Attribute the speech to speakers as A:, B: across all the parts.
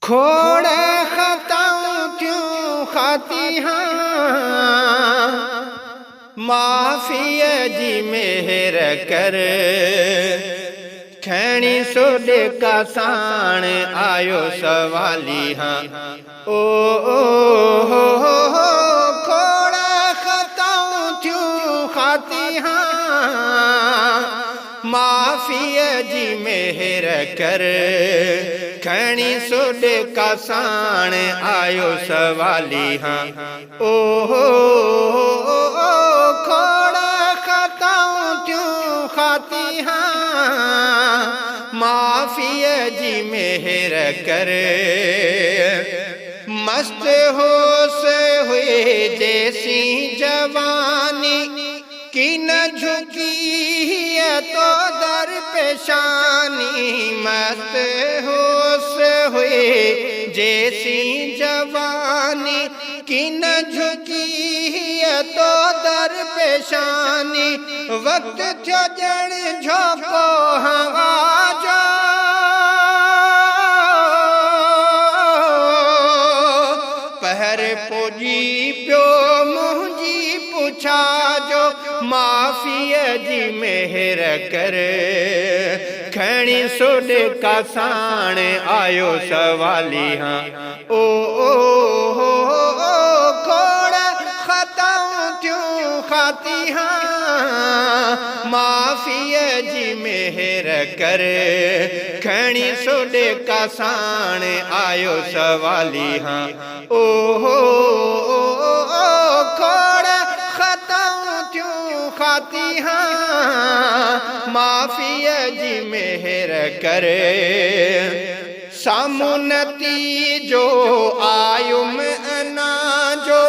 A: खोड़ खताऊं क्यों खाती हाँ, माफिया जी मेहर कर। खैणी सोड का साण आयो सवाली हाँ। ओ हो खोड़ा खताऊं क्यों खाती हाँ, माफिया जी मेहर कर। खैणी सोड का साण आयो सवाली हाँ। ओ खोड़ा खताऊं क्यों खाती हाँ, माफिया जी मेहर कर। मस्त होश हुए जैसी जवानी की न झुकी है तो दर पेशानी। मस्त होश हुए जैसी जवानी की न झुकी है तो दर पेशानी। वक्त थो जण झोंको हवा जो, पहर पोजी प्यो मुंहिंजी पुछा जो। माफिया जी मेहर कर। खैणी सोड का साण आयो सवाली हाँ। ओ खोड़ा खताऊं क्यों खाती हाँ, माफिया जी मेहर कर। खैणी सोड का साण आयो सवाली हाँ। ओ खोड़ा खताऊं क्यों खाती हाँ, माफिया जी मेहर कर। सामुनती जो आयुम अना जो,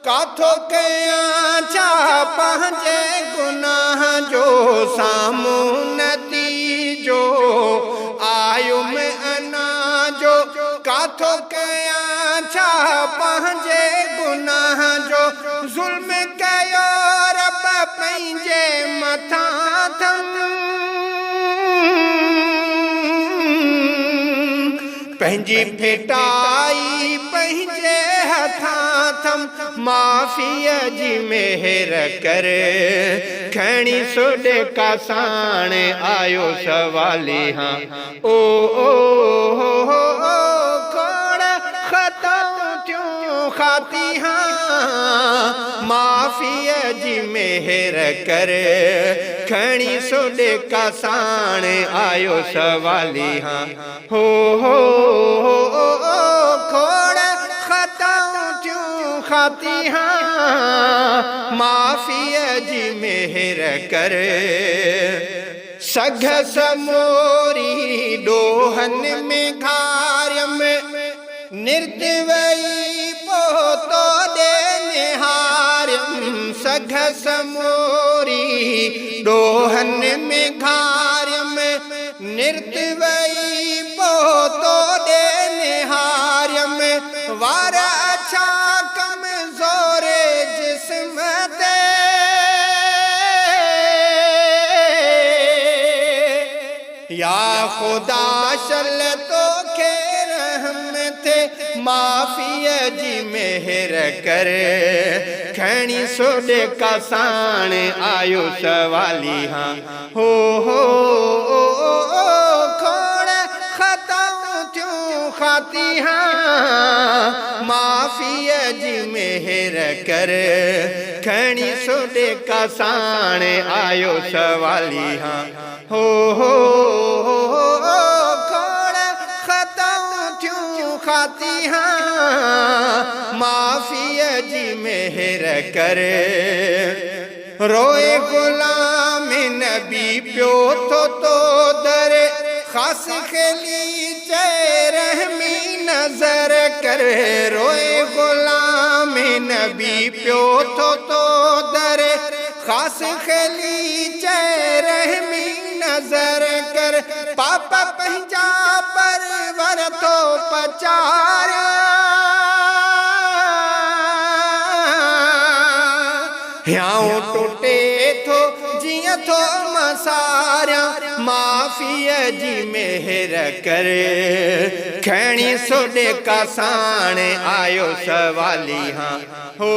A: काथो कया छा पंहिंजे गुनाह जो। सामुनती जो आयुम अना जो, काथो कया छा पंहिंजे गुनाह जो। ज़ुल्म कयो रब पंहिंजे मथां थम, पंहिंजी फिटाई पंहिंजे हथां थम। माफिया जी मेहर कर। खैणी सोड का साण आयो सवाली हाँ। ओ खोड़ा खताऊं क्यों खाती हाँ, माफिया जी मेहर कर। खैणी सोड का साण आयो सवाली हाँ। हो खोड़ा खताऊं क्यों खाती हाँ, माफिया जी मेहर कर। सघ समोरी डोहन में घार्यम, निर्दवई पोतो दे निहार्यम। सघ समोरी डोहन में घार्यम, निर्दवई पोतो दे निहार्यम। वार अच्छा कमजोरे जिस्म ते, या खुदा शल तो के रहम थे। माफिया जी मेहर कर। खैणी सोड का साण आयो सवाली हाँ। हो खोड़ा खताऊं क्यों खाती हाँ, माफिया जी मेहर कर। खैणी सोड का साण आयो सवाली हाँ। हो खोड़ा खताऊं क्यों खाती हाँ, माफिया जी मेहर कर। रोए गुलाम नबी प्यो तो दर, खास खली रहमी नजर कर। रोए गुलाम नबी प्यो तो दर, खास खली रहमी नजर कर। पापा पंहिंजा परवर तो पचार, ह्याऊं टुटे थो जियां थो मसारियां। माफ़ीअ जी मेहर करे खणी सोडे का साण आयो सवाली हाँ हो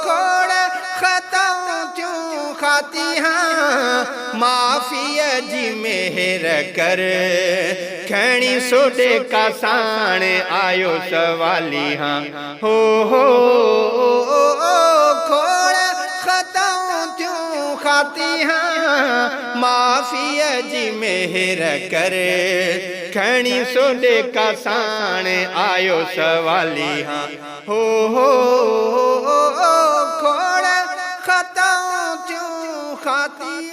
A: खोड़ ख़ताऊं थियूं खाती हाँ माफ़ीअ जी मेहर करे खणी सोडे का साण आयो सवाली हाँ हो खोड़ ख़ताऊं थियूं खाती हाँ माफ़ीअ जी मेहर करे खणी सोडे का साण आयो सवाली हाँ हो खोड़ ख़ताऊं थियूं खाती